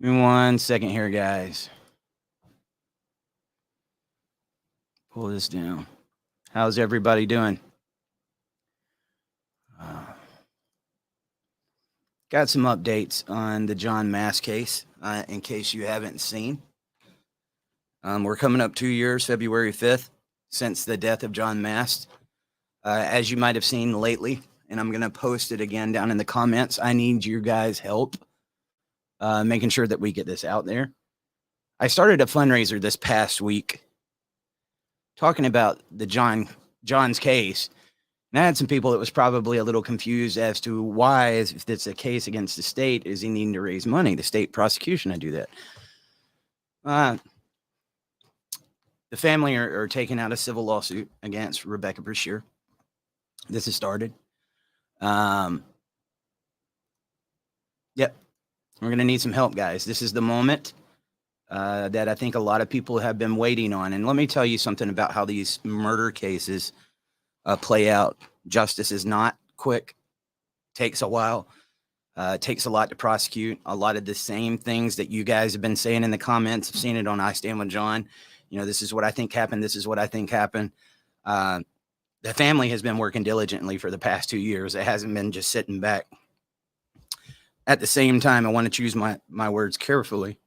Give me 1 second here, guys. Pull this down. How's everybody doing? Got some updates on the John Mast case, in case you haven't seen. We're coming up 2 years, February 5th, since the death of John Mast. As you might have seen lately, and I'm going to post it again down in the comments, I need your guys' help making sure that we get this out there. I started a fundraiser this past week talking about the John's case. And I had some people that was probably a little confused as to why, if it's a case against the state, is he needing to raise money? The state prosecution, I do that. The family are taking out a civil lawsuit against Rebecca Brashear. This has started. Yep. We're going to need some help, guys. This is the moment that I think a lot of people have been waiting on. And let me tell you something about how these murder cases play out. Justice is not quick. Takes a while. Takes a lot to prosecute. A lot of the same things that you guys have been saying in the comments. I've seen it on I Stand With John. You know, this is what I think happened. This is what I think happened. The family has been working diligently for the past 2 years. It hasn't been just sitting back. At the same time, I want to choose my words carefully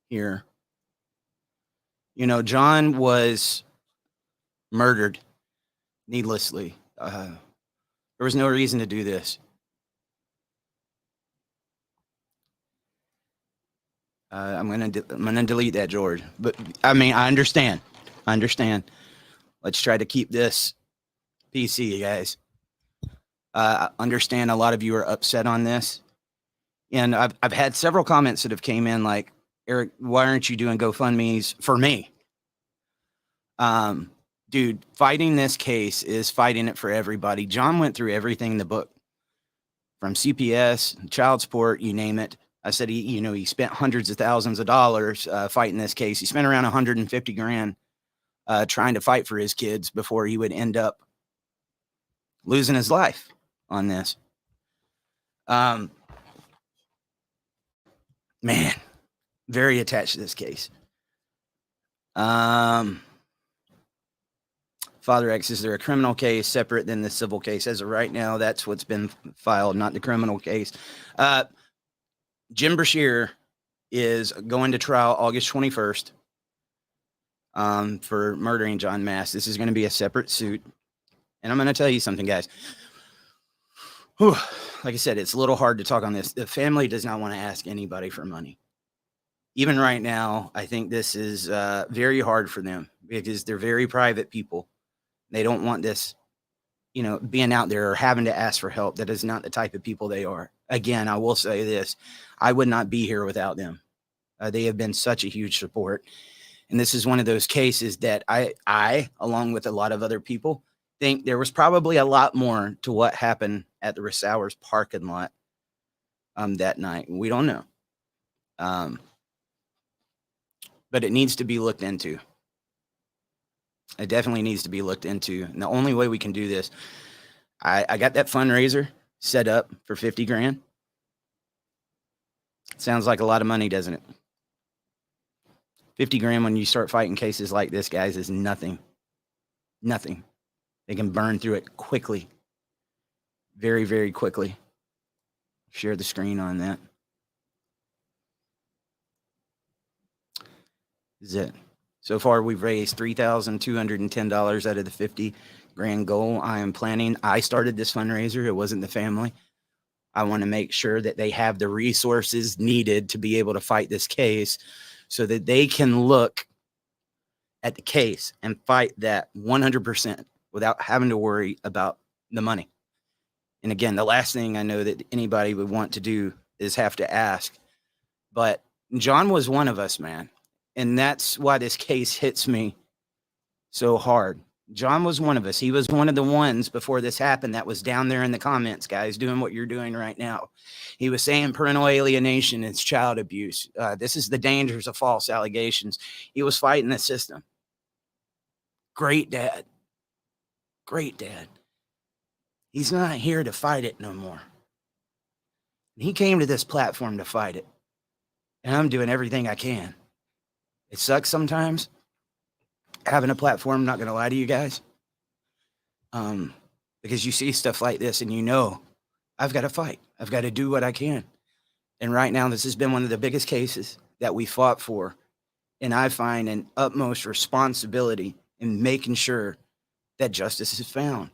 here. You know, John was murdered needlessly. There was no reason to do this. I'm gonna delete that, George. But I mean, I understand. Let's try to keep this PC, guys. I understand a lot of you are upset on this. And I've had several comments that have came in like, Eric, why aren't you doing GoFundMe's for me? Dude, fighting this case is fighting it for everybody. John went through everything in the book, from CPS, child support, you name it. I said, he spent hundreds of thousands of dollars fighting this case. He spent around 150 grand trying to fight for his kids before he would end up losing his life on this. Um, man, very attached to this case. Father X, is there a criminal case separate than the civil case? As of right now, that's what's been filed, not the criminal case. Jim Brashear is going to trial August 21st for murdering John Mast. This is going to be a separate suit. And I'm going to tell you something, guys. Whew. Like I said, it's a little hard to talk on this. The family does not want to ask anybody for money. Even right now, I think this is very hard for them because they're very private people. They don't want this, being out there or having to ask for help. That is not the type of people they are. Again, I will say this. I would not be here without them. They have been such a huge support. And this is one of those cases that I, along with a lot of other people, think there was probably a lot more to what happened at the Resowers parking lot that night. We don't know. But it needs to be looked into. It definitely needs to be looked into. And the only way we can do this, I got that fundraiser set up for 50 grand. Sounds like a lot of money, doesn't it? 50 grand when you start fighting cases like this, guys, is nothing. Nothing. They can burn through it quickly. Very, very quickly. Share the screen on that. This is it. So far, we've raised $3,210 out of the 50 grand goal. I started this fundraiser. It wasn't the family. I want to make sure that they have the resources needed to be able to fight this case so that they can look at the case and fight that 100% without having to worry about the money. And again, the last thing I know that anybody would want to do is have to ask. But John was one of us, man. And that's why this case hits me so hard. John was one of us. He was one of the ones before this happened that was down there in the comments, guys, doing what you're doing right now. He was saying parental alienation is child abuse. This is the dangers of false allegations. He was fighting the system. Great dad. Great dad. He's not here to fight it no more. He came to this platform to fight it. And I'm doing everything I can. It sucks sometimes having a platform, I'm not going to lie to you guys. Because you see stuff like this and I've got to fight. I've got to do what I can. And right now, this has been one of the biggest cases that we fought for. And I find an utmost responsibility in making sure that justice is found.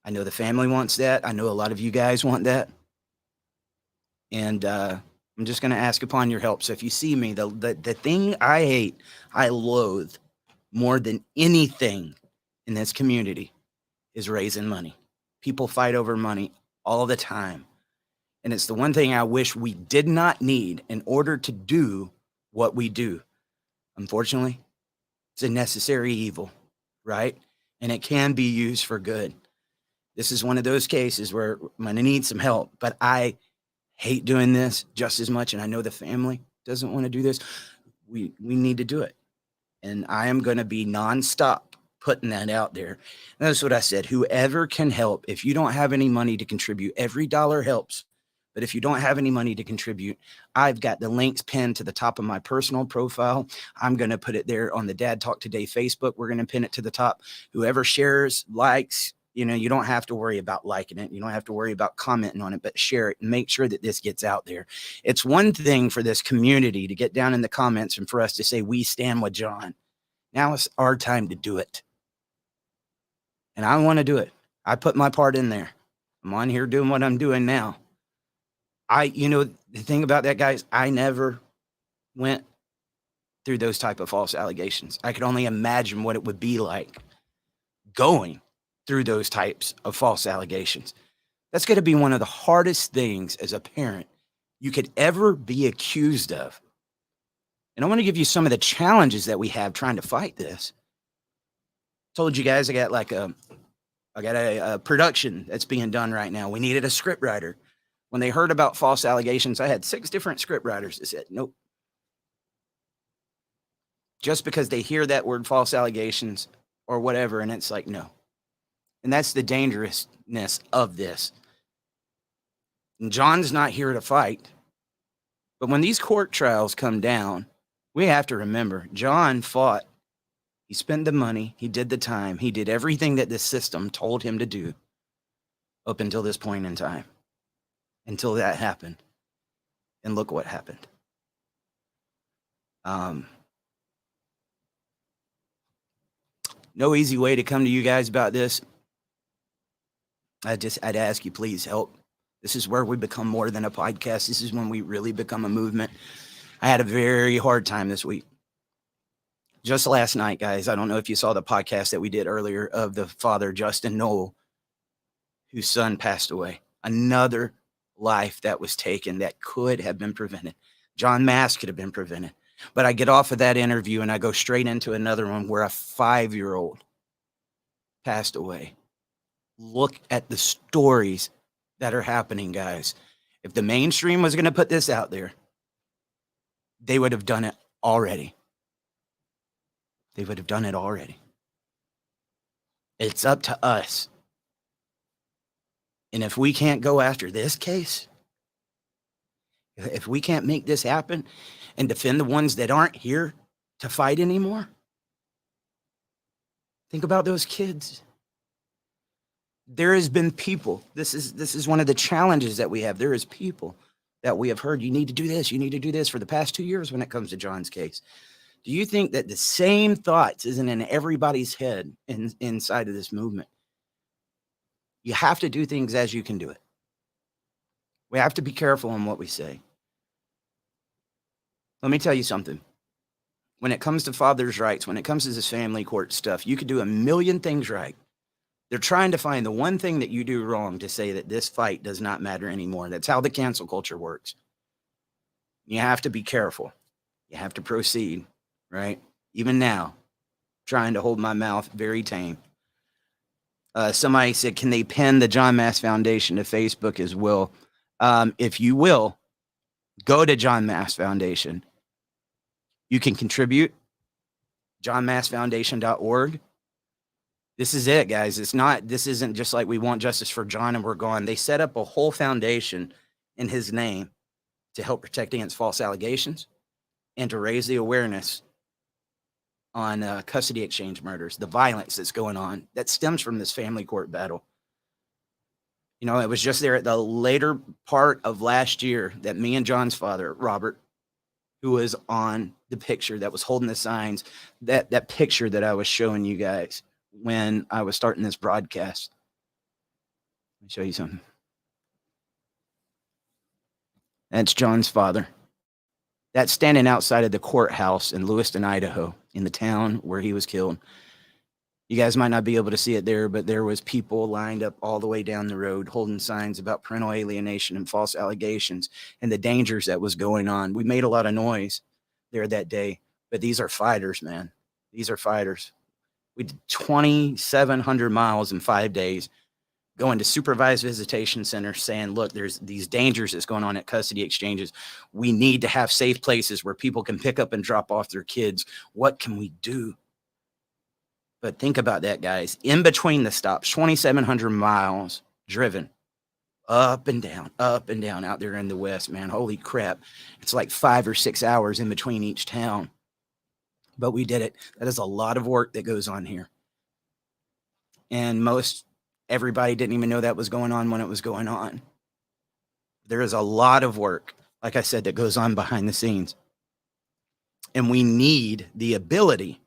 I know the family wants that. I know a lot of you guys want that. And I'm just going to ask upon your help. So if you see me, the thing I hate, I loathe more than anything in this community is raising money. People fight over money all the time. And it's the one thing I wish we did not need in order to do what we do. Unfortunately, it's a necessary evil, right? And it can be used for good. This is one of those cases where I'm going to need some help, but I hate doing this just as much. And I know the family doesn't want to do this. We need to do it. And I am going to be nonstop putting that out there. And that's what I said. Whoever can help, if you don't have any money to contribute, every dollar helps. But if you don't have any money to contribute, I've got the links pinned to the top of my personal profile. I'm going to put it there on the Dad Talk Today Facebook. We're going to pin it to the top. Whoever shares, likes, you don't have to worry about liking it. You don't have to worry about commenting on it, but share it and make sure that this gets out there. It's one thing for this community to get down in the comments and for us to say, we stand with John. Now it's our time to do it. And I want to do it. I put my part in there. I'm on here doing what I'm doing now. The thing about that, guys, I never went through those type of false allegations. I could only imagine what it would be like going through those types of false allegations. That's going to be one of the hardest things as a parent you could ever be accused of. And I want to give you some of the challenges that we have trying to fight this. Told you guys I got a production that's being done right now. We needed a script writer. When they heard about false allegations, I had 6 different script writers that said, nope. Just because they hear that word false allegations or whatever, and it's like, no. And that's the dangerousness of this. And John's not here to fight. But when these court trials come down, we have to remember John fought. He spent the money. He did the time. He did everything that the system told him to do up until this point in time, until that happened. And look what happened. No easy way to come to you guys about this. I'd ask you, please help. This is where we become more than a podcast. This is when we really become a movement. I had a very hard time this week. Just last night, guys, I don't know if you saw the podcast that we did earlier of the father, Justin Knoll, whose son passed away. Another life that was taken that could have been prevented. John Mast could have been prevented. But I get off of that interview and I go straight into another one where a 5-year-old passed away. Look at the stories that are happening, guys. If the mainstream was going to put this out there, they would have done it already. They would have done it already. It's up to us. And if we can't go after this case, if we can't make this happen and defend the ones that aren't here to fight anymore, think about those kids. There has been people. This is one of the challenges that we have. There is people that we have heard, you need to do this, you need to do this for the past 2 years when it comes to John's case. Do you think that the same thoughts isn't in everybody's head inside of this movement? You have to do things as you can do it. We have to be careful in what we say. Let me tell you something. When it comes to father's rights, when it comes to this family court stuff, you could do a million things right. They're trying to find the one thing that you do wrong to say that this fight does not matter anymore. That's how the cancel culture works. You have to be careful. You have to proceed, right? Even now, trying to hold my mouth very tame. Somebody said, can they pin the John Mast Foundation to Facebook as well? If you will, go to John Mast Foundation. You can contribute, johnmastfoundation.org. This is it, guys. This isn't just like we want justice for John and we're gone. They set up a whole foundation in his name to help protect against false allegations and to raise the awareness on custody exchange murders, the violence that's going on that stems from this family court battle. You know, it was just there at the later part of last year that me and John's father, Robert, who was on the picture that was holding the signs, that picture that I was showing you guys when I was starting this broadcast. Let me show you something. That's John's father. That's standing outside of the courthouse in Lewiston, Idaho, in the town where he was killed. You guys might not be able to see it there, but there was people lined up all the way down the road holding signs about parental alienation and false allegations and the dangers that was going on. We made a lot of noise there that day, but these are fighters, man. These are fighters. We did 2,700 miles in 5 days, going to supervised visitation centers saying, look, there's these dangers that's going on at custody exchanges. We need to have safe places where people can pick up and drop off their kids. What can we do? But think about that, guys. In between the stops, 2,700 miles driven up and down out there in the West, man. Holy crap. It's like 5 or 6 hours in between each town. But we did it. That is a lot of work that goes on here. And everybody didn't even know that was going on when it was going on. There is a lot of work, like I said, that goes on behind the scenes. And we need the ability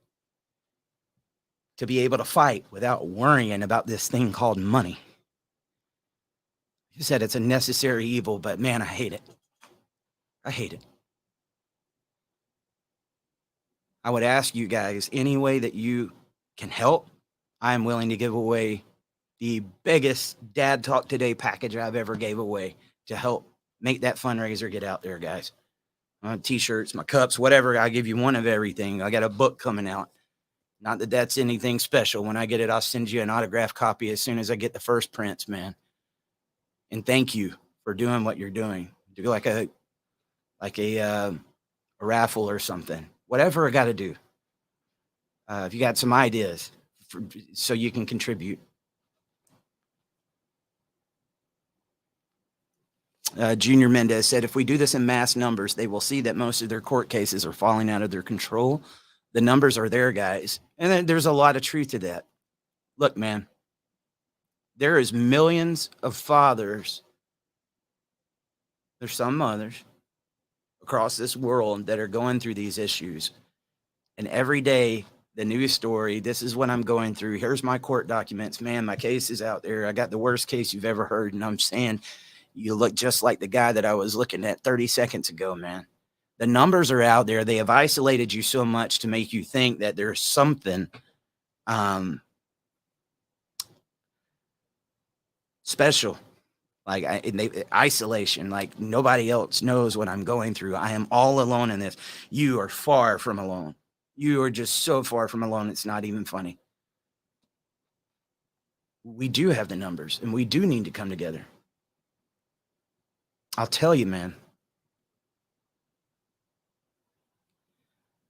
to be able to fight without worrying about this thing called money. You said it's a necessary evil, but man, I hate it. I hate it. I would ask you guys, any way that you can help, I am willing to give away the biggest Dad Talk Today package I've ever gave away to help make that fundraiser get out there, guys. My t-shirts, my cups, whatever. I'll give you one of everything. I got a book coming out. Not that that's anything special. When I get it, I'll send you an autographed copy as soon as I get the first prints, man. And thank you for doing what you're doing. Do like a raffle or something. Whatever I got to do. If you got some ideas so you can contribute. Junior Mendez said, if we do this in mass numbers, they will see that most of their court cases are falling out of their control. The numbers are there, guys. And then there's a lot of truth to that. Look, man, there is millions of fathers, there's some mothers across this world that are going through these issues. And every day, the news story, this is what I'm going through. Here's my court documents. Man, my case is out there. I got the worst case you've ever heard. And I'm saying, you look just like the guy that I was looking at 30 seconds ago, man. The numbers are out there. They have isolated you so much to make you think that there's something special, like isolation, like nobody else knows what I'm going through. I am all alone in this. You are far from alone. You are just so far from alone. It's not even funny. We do have the numbers and we do need to come together. I'll tell you, man,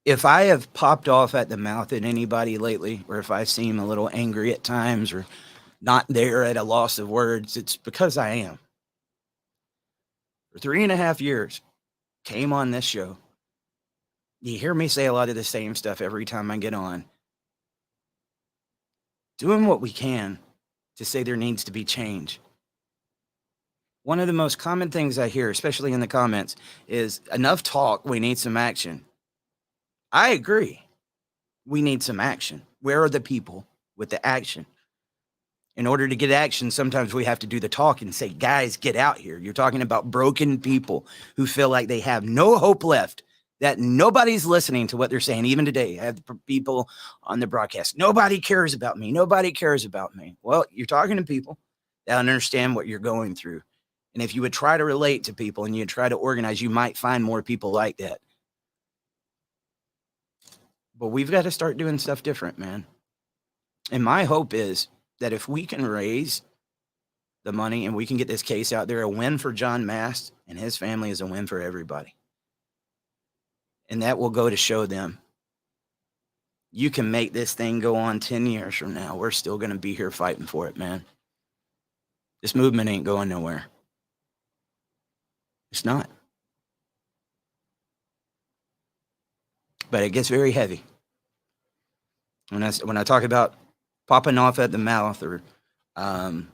if I have popped off at the mouth at anybody lately, or if I seem a little angry at times or not there at a loss of words, it's because I am. For 3.5 years, came on this show. You hear me say a lot of the same stuff every time I get on. Doing what we can to say there needs to be change. One of the most common things I hear, especially in the comments, is enough talk, we need some action. I agree. We need some action. Where are the people with the action? In order to get action, sometimes we have to do the talk and say, guys, get out here. You're talking about broken people who feel like they have no hope left, that nobody's listening to what they're saying. Even today, I have people on the broadcast. Nobody cares about me. Nobody cares about me. Well, you're talking to people that understand what you're going through. And if you would try to relate to people and you try to organize, you might find more people like that. But we've got to start doing stuff different, man. And my hope is that if we can raise the money and we can get this case out there, a win for John Mast and his family is a win for everybody. And that will go to show them you can make this thing go on 10 years from now. We're still going to be here fighting for it, man. This movement ain't going nowhere. It's not. But it gets very heavy. When I talk about popping off at the mouth or haven't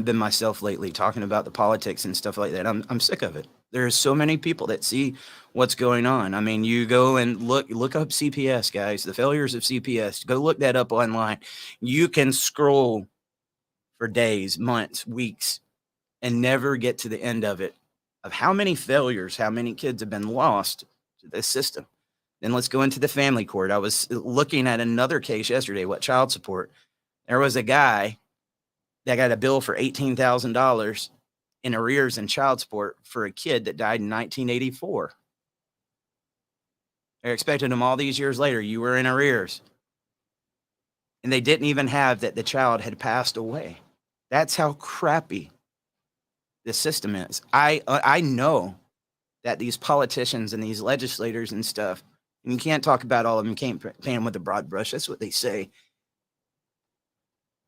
been myself lately, talking about the politics and stuff like that, I'm sick of it. There's so many people that see what's going on. I mean, you go and look up CPS, guys, the failures of CPS. Go look that up online. You can scroll for days, months, weeks, and never get to the end of it, of how many failures, how many kids have been lost to this system. Then let's go into the family court. I was looking at another case yesterday, child support. There was a guy that got a bill for $18,000 in arrears in child support for a kid that died in 1984. They're expecting him all these years later. You were in arrears. And they didn't even have that the child had passed away. That's how crappy the system is. I know that these politicians and these legislators and stuff, and you can't talk about all of them, you can't paint them with a broad brush. That's what they say.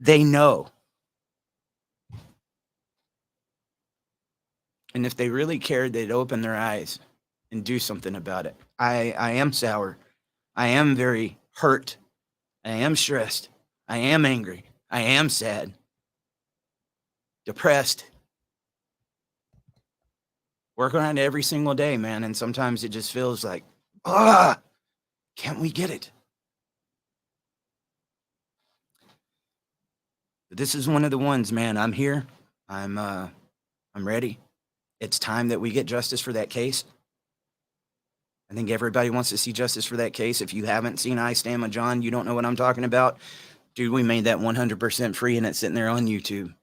They know. And if they really cared, they'd open their eyes and do something about it. I am sour. I am very hurt. I am stressed. I am angry. I am sad. Depressed. Working on it every single day, man. And sometimes it just feels like, can't we get it? But this is one of the ones, man. I'm here. I'm ready. It's time that we get justice for that case. I think everybody wants to see justice for that case. If you haven't seen I Stand with John, you don't know what I'm talking about. Dude, we made that 100% free and it's sitting there on YouTube.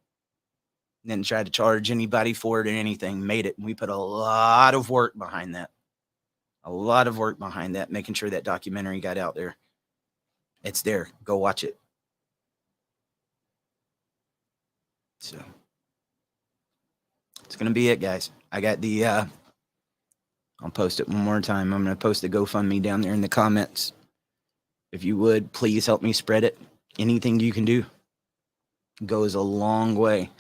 Didn't try to charge anybody for it or anything. Made it. We put a lot of work behind that. A lot of work behind that, making sure that documentary got out there. It's there. Go watch it. So it's going to be it, guys. I got the, I'll post it one more time. I'm going to post the GoFundMe down there in the comments. If you would, please help me spread it. Anything you can do goes a long way.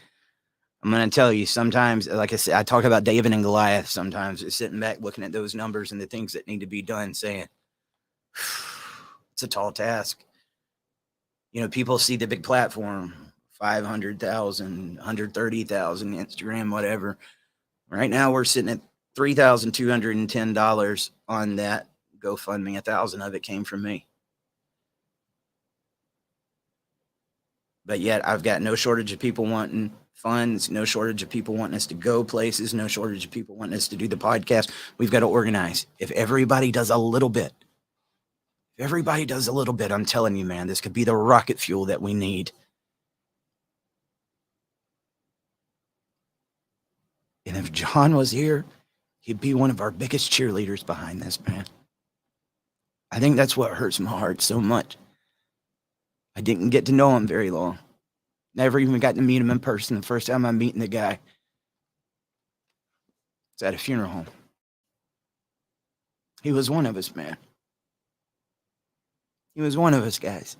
I'm going to tell you, sometimes, like I said, I talk about David and Goliath sometimes, just sitting back looking at those numbers and the things that need to be done, saying, it's a tall task. People see the big platform, 500,000, 130,000, Instagram, whatever. Right now, we're sitting at $3,210 on that GoFundMe. 1,000 of it came from me. But yet, I've got no shortage of people wanting funds, no shortage of people wanting us to go places, no shortage of people wanting us to do the podcast. We've got to organize. If everybody does a little bit, I'm telling you, man, this could be the rocket fuel that we need. And if John was here, he'd be one of our biggest cheerleaders behind this, man. I think that's what hurts my heart so much. I didn't get to know him very long. Never even got to meet him in person. The first time I'm meeting the guy, it's at a funeral home. He was one of us, man. He was one of us, guys.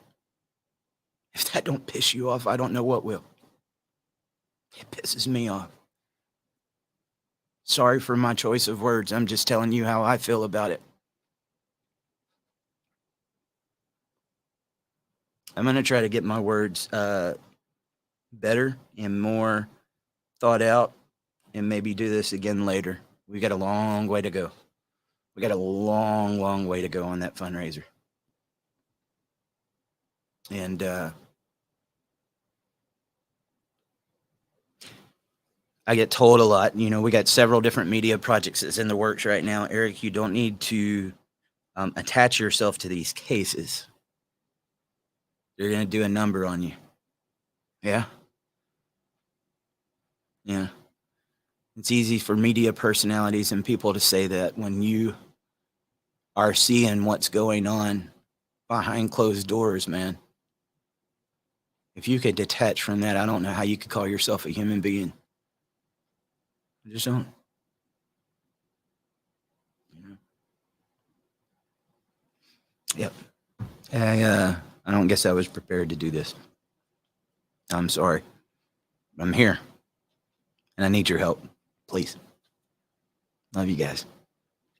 If that don't piss you off, I don't know what will. It pisses me off. Sorry for my choice of words. I'm just telling you how I feel about it. I'm going to try to get my words better and more thought out, and maybe do this again later. We got a long way to go. We got a long, long way to go on that fundraiser. And I get told a lot, we got several different media projects that's in the works right now. Eric, you don't need to attach yourself to these cases. They're going to do a number on you. Yeah. Yeah. It's easy for media personalities and people to say that when you are seeing what's going on behind closed doors, man. If you could detach from that, I don't know how you could call yourself a human being. I just don't. Yep. I don't guess I was prepared to do this. I'm sorry. I'm here. And I need your help. Please. Love you guys.